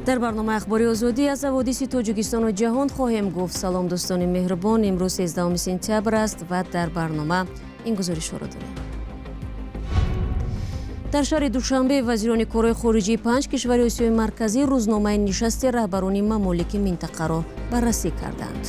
در برنامه اخباری آزادی از حوادث تاجیکستان و جهان خواهیم گفت. سلام دوستان مهربان، امروز 13 سپتامبر است و در برنامه این گزارش را داریم. در شهر دوشنبه وزیران کارهای خارجی 5 کشور آسیای مرکزی روزنامه نشست رهبران ممالک منطقه را بررسی کردند.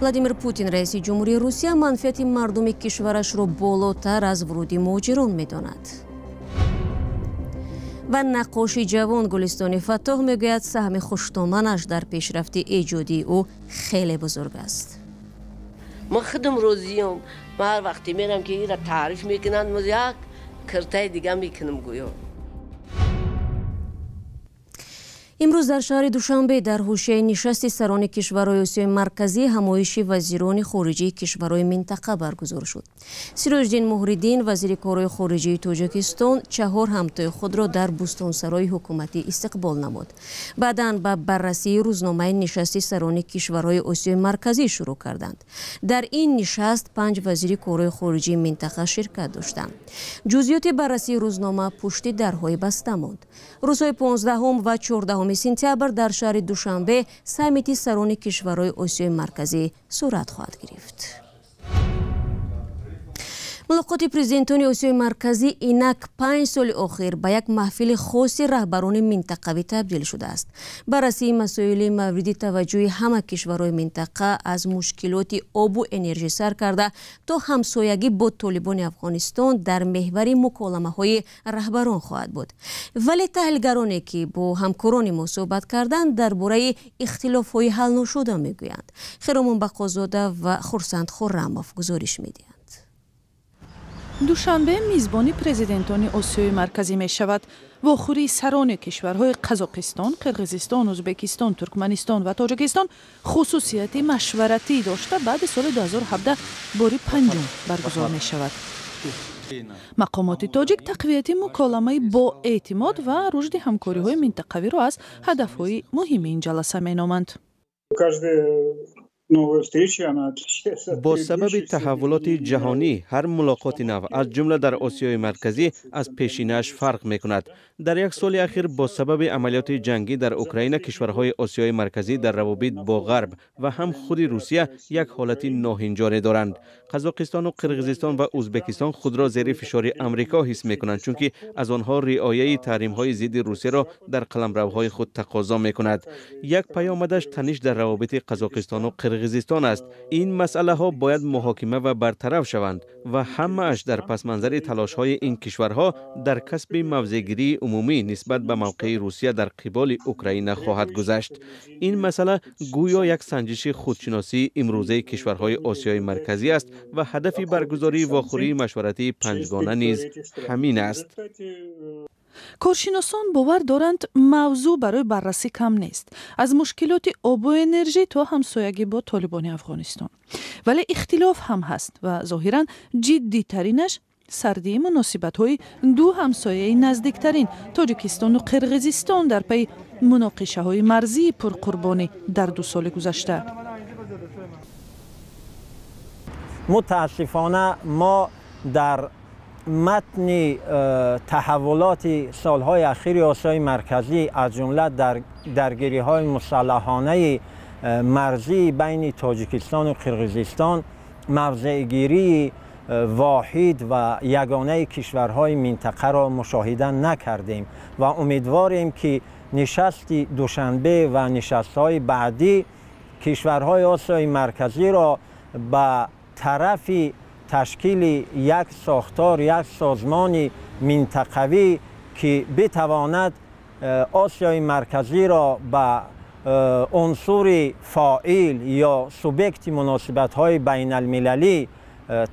ولادیمیر پوتین رئیس جمهوری روسیه منفعت مردم کشورش را بالاتر از ورود مهاجران می‌داند. و نقاش جوان گلستان فتاح میگوید سهم خوشتومنش در پیشرفت ایجادی او خیلی بزرگ است. من خودم روزیم، من هر وقتی میرم که این را تعریف میکنند من یک کرتای دیگه میکنم گویا. امروز در شهر دوشنبه در حوشیه نشست سران کشورهای آسیای مرکزی همایش وزیران خارجه کشورهای منطقه برگزار شد. سیروجدین مهریدین وزیر کارهای خارجه تاجیکستان 4 همتای خود را در بستانسرای حکومتی استقبال نمود. بعداً با بررسی روزنامه نشست سران کشورهای آسیای مرکزی شروع کردند. در این نشست 5 وزیر کارهای خارجه منطقه شرکت داشتند. جزئیات بررسی روزنامه پشت درهای بسته ماند. روزهای 15 و 14 سپتامبر در شهر دوشنبه سمیت سران کشورهای آسیای مرکزی صورت خواهد گرفت. ملاقات پرزیدنتان آسیای مرکزی اینک 5 سال اخیر به یک محفل خاص رهبران منطقوی تبدیل شده است. بررسی مسائل مورد توجه همه کشورهای منطقه از مشکلات آب و انرژی سر کرده تا همسایگی با طالبان افغانستان در محور مکالمه‌های رهبران خواهد بود. ولی تحلیلگرانی که با همکاران ما صحبت کردند درباره اختلاف‌های حل نشده میگویند. خیرمان بقازاده و خورسند خرماف گزارش میدهند. دوشنبه میزبانی پرزیدنتان آسیای مرکزی می شود. واخوری سران کشورهای قزاقستان، قرقیزستان، ازبکستان، ترکمنستان و تاجیکستان خصوصیت مشورتی داشته بعد سال 2017 باری 5 برگزار می شود. مقامات تاجیک تقویت مکالمه با اعتماد و رشد همکاری های منطقوی را از هدف های مهم این جلسه می نامند. با سبب تحولات جهانی هر ملاقات نو از جمله در آسیای مرکزی از پیشینه‌اش فرق می‌کند. در یک سال اخیر با سبب عملیات جنگی در اوکراین کشورهای آسیای مرکزی در روابط با غرب و هم خود روسیه یک حالت ناهنجاری دارند. قزاقستان و قرقیزستان و ازبکستان خود را زیر فشار آمریکا حس می‌کنند چون که از آنها رعایت تحریم‌های ضد روسیه را در قلمروهای خود تقاضا می‌کند. یک پیامدش تنش در روابط قزاقستان و قرقیزستان است. این مسئله ها باید محاکمه و برطرف شوند و همه‌اش در پس منظر تلاش های این کشورها در کسب موضع‌گیری عمومی نسبت به موقع روسیه در قبال اوکراین خواهد گذشت. این مسئله گویا یک سنجش خودشناسی امروزه کشورهای آسیای مرکزی است و هدف برگزاری واخوری مشورتی پنجگانه نیز همین است. کارشناسان باور دارند موضوع برای بررسی کم نیست، از مشکلات آب و انرژی تا همسایگی با طالبان افغانستان. ولی اختلاف هم هست و ظاهراً جدی ترینش سردی مناسبت های دو همسایه نزدیکترین تاجیکستان و قرقیزستان در پی مناقشه های مرزی پرقربانی در 2 سال گذشته. متاسفانه ما در متن تحولات سالهای اخیر آسیای مرکزی از جمله در درگیری‌های مسلحانه مرزی بین تاجیکستان و قرقیزستان موضع‌گیری واحد و یگانه کشورهای منطقه را مشاهده نکردیم و امیدواریم که نشست دوشنبه و نشست‌های بعدی کشورهای آسیای مرکزی را به طرف تشکیل یک ساختار، یک سازمان منطقوی که بتواند آسیای مرکزی را به عنصر فاعل یا سوبیکت مناسبت‌های بین المللی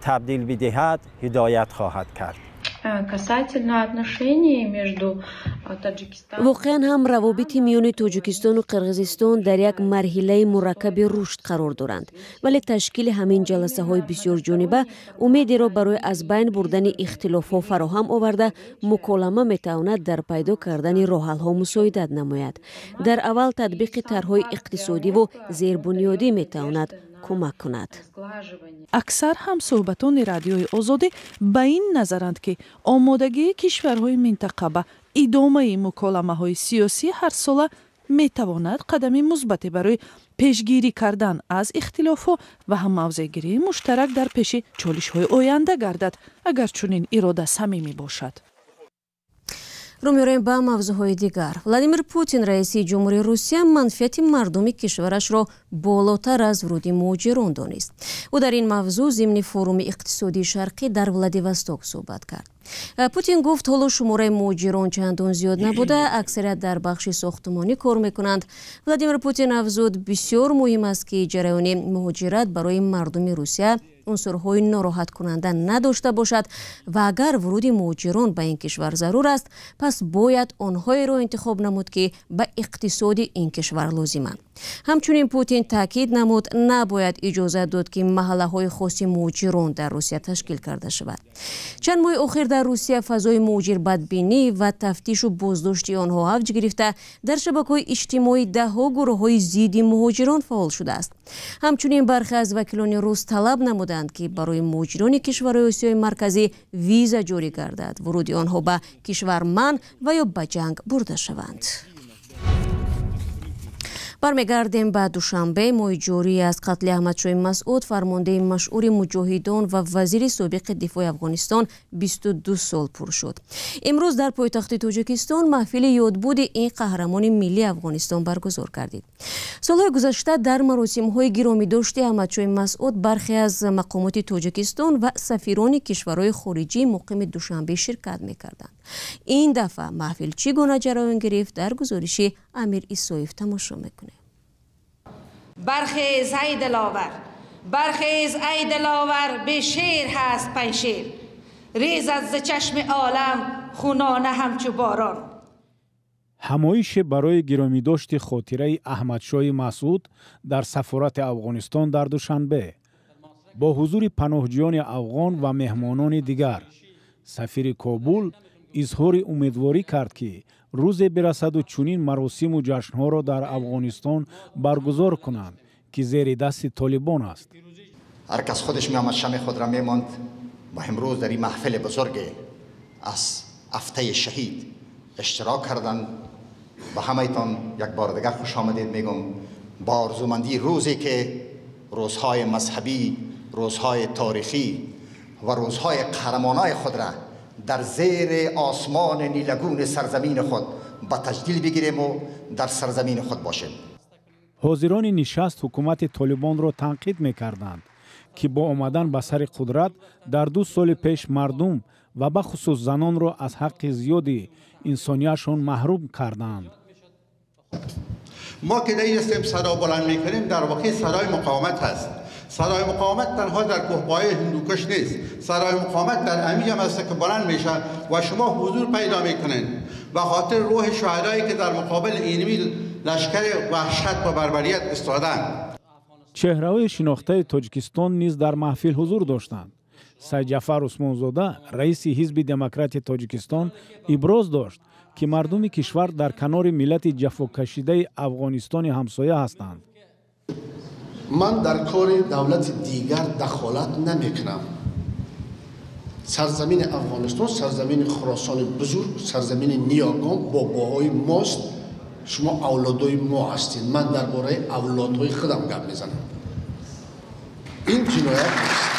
تبدیل بدهد هدایت خواهد کرد. واقعا هم روابط میان تاجیکستان و قرقیزستان در یک مرحله مرکب رشد قرار دارند، ولی تشکیل همین جلسه های بسیار جانبه امیدی را برای از بین بردن اختلاف ها فراهم آورده مکالمه میتواند در پیدا کردن راه حل ها مساعدت نماید. در اول تطبیق طرحهای اقتصادی و زیربنیادی میتواند کمک کند. اکثر هم صحبتان رادیوی آزادی به این نظرند که آمادگی کشورهای منطقه به ادامه مکالمه‌های سیاسی هر ساله میتواند قدمی مثبتی برای پیشگیری کردن از اختلاف‌ها و هم موضع‌گیری مشترک در پیش چالش‌های آینده گردد اگر چنین اراده صمیمی باشد. رو می‌رویم به موضوعهای دیگر. ولادیمیر پوتین رئیس جمهوری روسیه منفعت مردم کشورش را بالاتر از ورود مهاجران دانست. او در این موضوع ضمن فروم اقتصادی شرقی در ولادیوستوک صحبت کرد. پوتین گفت حالا شماره مهاجران چندان زیاد نبوده، اکثریت در بخش ساختمانی کار میکنند. ولادیمیر پوتین افزود بسیار مهم است که جریان مهاجرت برای مردم روسیه عنصرهای ناراحت کننده نداشته باشد و اگر ورود مهاجران به این کشور ضرور است پس باید آنهایی را انتخاب نمود که به اقتصاد این کشور لازمند. همچنین پوتین تاکید نمود نباید اجازه داد که محله‌های خاص مهاجران در روسیه تشکیل کرده شود. چند ماه اخیر در روسیه فضای مهاجر بدبینی و تفتیش و بازداشت آنها اوج گرفته، در شبکه‌های اجتماعی ده‌ها گروه‌های ضد مهاجران فعال شده است. همچنین برخی از وکیلان روس طلب نمودند که برای مهاجران کشورهای آسیای مرکزی ویزا جاری گردد، ورود آنها به کشور منع و یا به جنگ برده شوند. برمیگردیم به دوشنبه. ماه جاری از قتل احمدشاه مسعود، فرمانده مشهور مجاهدان و وزیر سابق دفاع افغانستان 22 سال پر شد. امروز در پایتخت تاجیکستان محفل یادبود این قهرمان ملی افغانستان برگزار کردید. سالهای گذشته در مراسم‌های گرامی‌داشت احمدشاه مسعود برخی از مقامات تاجیکستان و سفیران کشورهای خارجی مقیم دوشنبه شرکت می‌کردند. این دفعه محفل چگونه جریان گرفت در گزارش امیر اسایف تماشا می‌کنیم. برخیز ای دلاور، برخیز ای دلاور، به شیر هست پنشیر، ریزد ز چشم عالم خونانه همچو باران. همایش برای گرامی‌داشت خاطره احمدشاه مسعود در سفارت افغانستان در دوشنبه با حضور پناهجویان افغان و مهمانان دیگر، سفیر کابل اظهار امیدواری کرد که روز برسد و چنین مراسم و جشن‌ها را در افغانستان برگزار کنند که زیر دست طالبان است. هر کس خودش می‌آمد شمع خود را می‌ماند و امروز در این محفل بزرگ از هفته شهید اشتراک کردند. و همه‌تان یک بار دیگر خوش آمدید میگم با آرزومندی روزی که روزهای مذهبی، روزهای تاریخی و روزهای قهرمانای خود را در زیر آسمان نیلگون سرزمین خود با تجلیل بگیریم و در سرزمین خود باشیم. حاضران نشست حکومت طالبان را تنقید می‌کردند که با آمدن به سر قدرت در 2 سال پیش مردم و به خصوص زنان را از حق زیادی انسانیتشان محروم کردند. ما که نیستیم صدا بلند میکنیم، در واقع صدای مقاومت هست. صدای مقاومت تنها در کوهپایه هندوکش نیست، صدای مقاومت در امی هم است که بلند میشه و شما حضور پیدا میکنین و خاطر روح شهدایی که در مقابل اینمی لشکر وحشت و بربریت ایستادند. چهره‌های شناخته تاجیکستان نیز در محفل حضور داشتند. سید جعفر عثمانزاده رئیس حزب دموکرات تاجیکستان ابراز داشت که مردم کشور در کنار ملت جفاکشیده افغانستان همسایه هستند. من در کار دولت دیگر دخالت نمیکنم. سرزمین افغانستان سرزمین خراسان بزرگ، سرزمین نیاگان باباهای ماست. شما اولادای ما هستید. من درباره اولادهای خودم گپ میزنم. این جنایت نیست.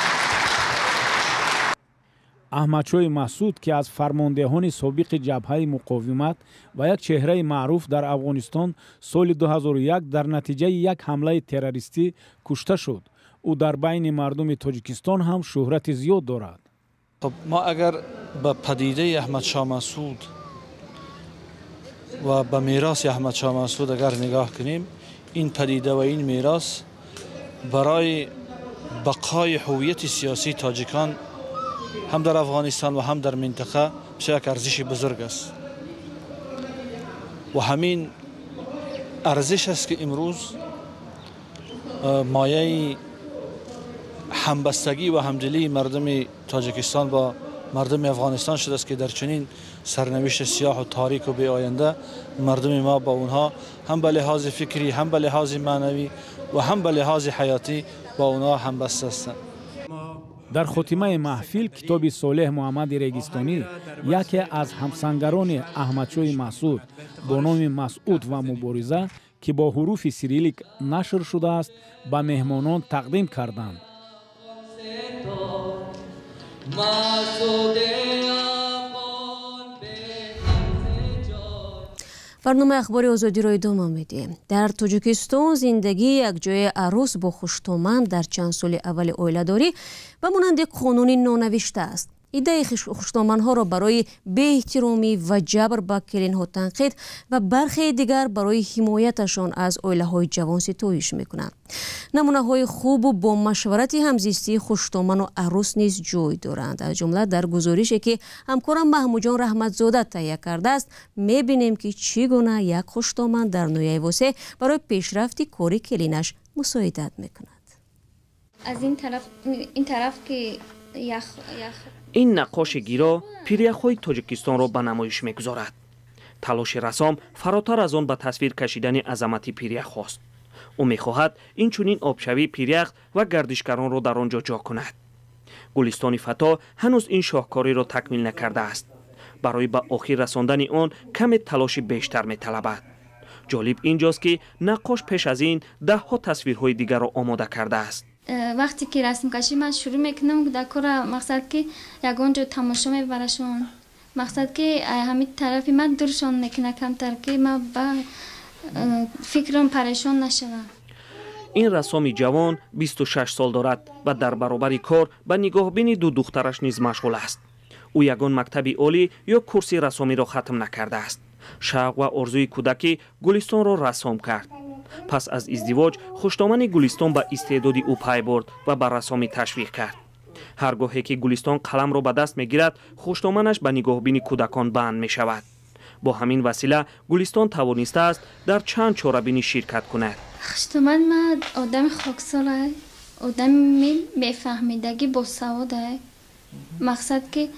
احمدشاه مسعود که از فرماندهان سابق جبهه مقاومت و یک چهره معروف در افغانستان سال 2001 در نتیجه یک حمله تروریستی کشته شد، او در بین مردم تاجیکستان هم شهرت زیاد دارد. خب ما اگر به پدیده احمدشاه مسعود و به میراث احمدشاه مسعود اگر نگاه کنیم، این پدیده و این میراث برای بقای هویت سیاسی تاجیکان هم در افغانستان و هم در منطقه بسیار یک ارزش بزرگ است و همین ارزش است که امروز مایه همبستگی و همدلی مردم تاجیکستان با مردم افغانستان شده است که در چنین سرنوشت سیاه و تاریک و بی آینده مردم ما با اونها هم به لحاظ فکری، هم به لحاظ معنوی و هم به لحاظ حیاتی با اونها همبسته هستند. در خاتمه محفل کتاب صالح محمد رگستانی یکی از همسنگران احمدشاه مسعود با نام مسعود و مبارزه که با حروف سیریلیک نشر شده است به مهمانان تقدیم کردند. برنامه اخبار آزادی را ادامه میدیم. در تاجیکستان زندگی یک جای عروس با خوشتومند در چند سال اول اویله‌داری به مانند قانونی نانوشته است. ایده خوشتومندها را برای بی‌احترامی و جبر به کلین‌ها تنقید و برخی دیگر برای حمایتشان از اویله‌های جوان ستایش می‌کنند. نمونه‌های خوب و با مشورت همزیستی خوشتومند و عروس نیز جای دارند. از جمله در گزارشی که همکارم محمود جان رحمتزاده تهیه کرده است می‌بینیم که چگونه یک خوشتومند در نویای واسه برای پیشرفت کاری کلینش مساعدت می‌کند. از این طرف که این نقاش گیرا پیریخ‌های تاجیکستان را به نمایش می‌گذارد. تلاش رسام فراتر از آن به تصویر کشیدن عظمت پیریخ است. او می‌خواهد این چنین آبشوی پیریخ و گردشگران را در آنجا جا کند. گلستان فتا هنوز این شاهکاری را تکمیل نکرده است. برای به آخر رساندن آن کم تلاش بیشتر می‌طلبد. جالب اینجاست که نقاش پیش از این ده‌ها تصویرهای دیگر را آماده کرده است. وقتی که رسم کشی من شروع میکنم در کار مقصد که یگان جو تماشا میبرشون، مقصد که همین طرفی من دورشان میکنه کمتر که من با فکرم پریشان نشوم. این رسام جوان 26 سال دارد و در برابر کار به نگاهبین دو دخترش نیز مشغول است. او یگان مکتبی عالی یا کورس رسامی را ختم نکرده است. شوق و آرزوی کودکی گلستان را رسام کرد. پس از ازدواج خوشتومن گلستان به استعداد او پی برد و به رسامی تشویق کرد. هرگاهی که گلستان قلم را به دست میگیرد خوشتومنش به نگاهبین کودکان بند می شود. با همین وسیله گلستان توانسته است در چند چاره‌بینی شرکت کند. خوشتومن من آدم خاکسار، آدم میفهمیدگی با سواد، مقصد که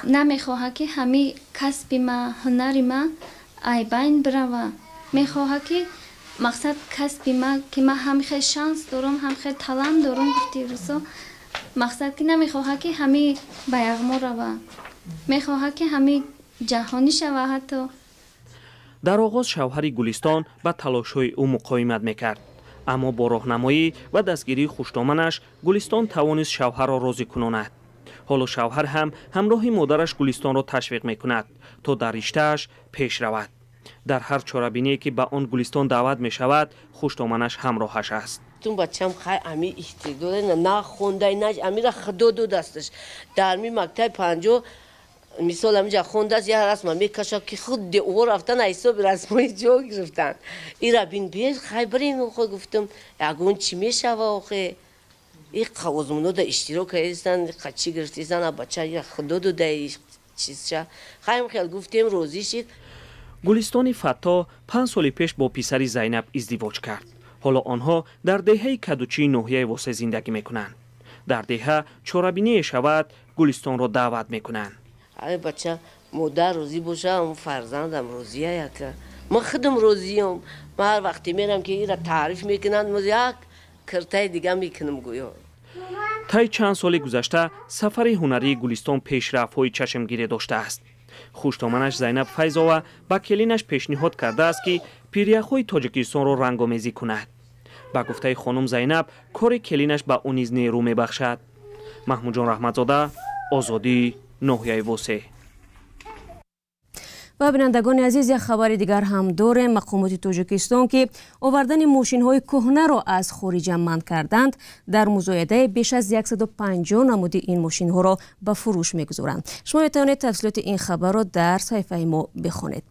نمیخواه که همه کسب ما هنر ما ای بین بروه. میخواه که مقصد کسب ما که ما هم خیلی شانس دارم هم خیلی تالنت دارم گفتی رسو، مقصد که نمیخواه که همه به یغما روه، میخواه که همه جهانی شوه. حتی در آغاز شوهر گلستان به تلاش‌های او مقاومت میکرد، اما با راهنمایی و دستگیری خوشتومنش گلستان توانست شوهر را راضی کناند. حالا شوهر هم همراه مادرش گلستان را تشویق میکند تا در رشته‌اش پیش رود. در هر چاره‌بینی که به آن گلستان دعوت می شود خوشتومنش همراهش است. تون بچم خیلی امی استعداد نه خونده نه امی خدا دو دستش در می مکتب 50 مثال همینجا خونده است. یه رسم میکشه که خود او رفتن ایسا به رسمای جا گرفتن. این را بین بیش خیلی بریم خود گفتم یگون چی میشه آخه این قوازمونو در اشتراک هستن خچی گرفتیستن بچه یه خدا دو در چیزشه خیلی گفتیم روزی شد. گلستان فتا 5 سال پیش با پسری زینب ازدواج کرد. حالا آنها در دهه کدوچی ناحیه واسه زندگی میکنند. در دهه چاره‌بینی شود گلستان را دعوت میکنند. ای بچه مادر روزی باشه اون فرزندم روزیه یک من خودم روزیم. من هر وقتی میرم که این را تعریف میکنند من یک کرته دیگه میکنم گویا. طی چند سال گذشته سفر هنری گلستان پیشرفت‌های چشمگیر داشته است. خوشتومنش زینب فیضاوه با کلینش پیشنهاد کرده است که پیریخ‌های تاجیکستان را رنگ‌آمیزی کند. با گفته خانم زینب کار کلینش به او نیز نیرو میبخشد. محمود جان رحمتزاده، آزادی، ناحیه وسه. و بینندگان عزیز یک خبر دیگر هم داره. مقامات تاجیکستان که آوردن ماشین های کهنه را از خارج منع کردند در مزایده بیش از 150 نمود این ماشین ها را به فروش میگذارند. شما میتوانید تفصیلات این خبر را در صفحه ما بخونید.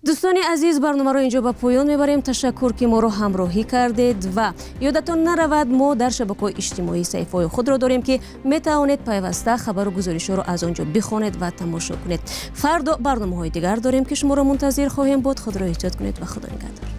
دوستان عزیز برنامه را اینجا به پایان میبریم. تشکر که ما را همراهی کردید و یادتان نرود ما در شبکه‌های اجتماعی صفحه خود را داریم که میتوانید پیوسته خبر و گزارش را از آنجا بخونید و تماشا کنید. فردا برنامه‌های دیگر داریم که شما را منتظر خواهیم بود. خود را احتیاط کنید و خدا نگهدار.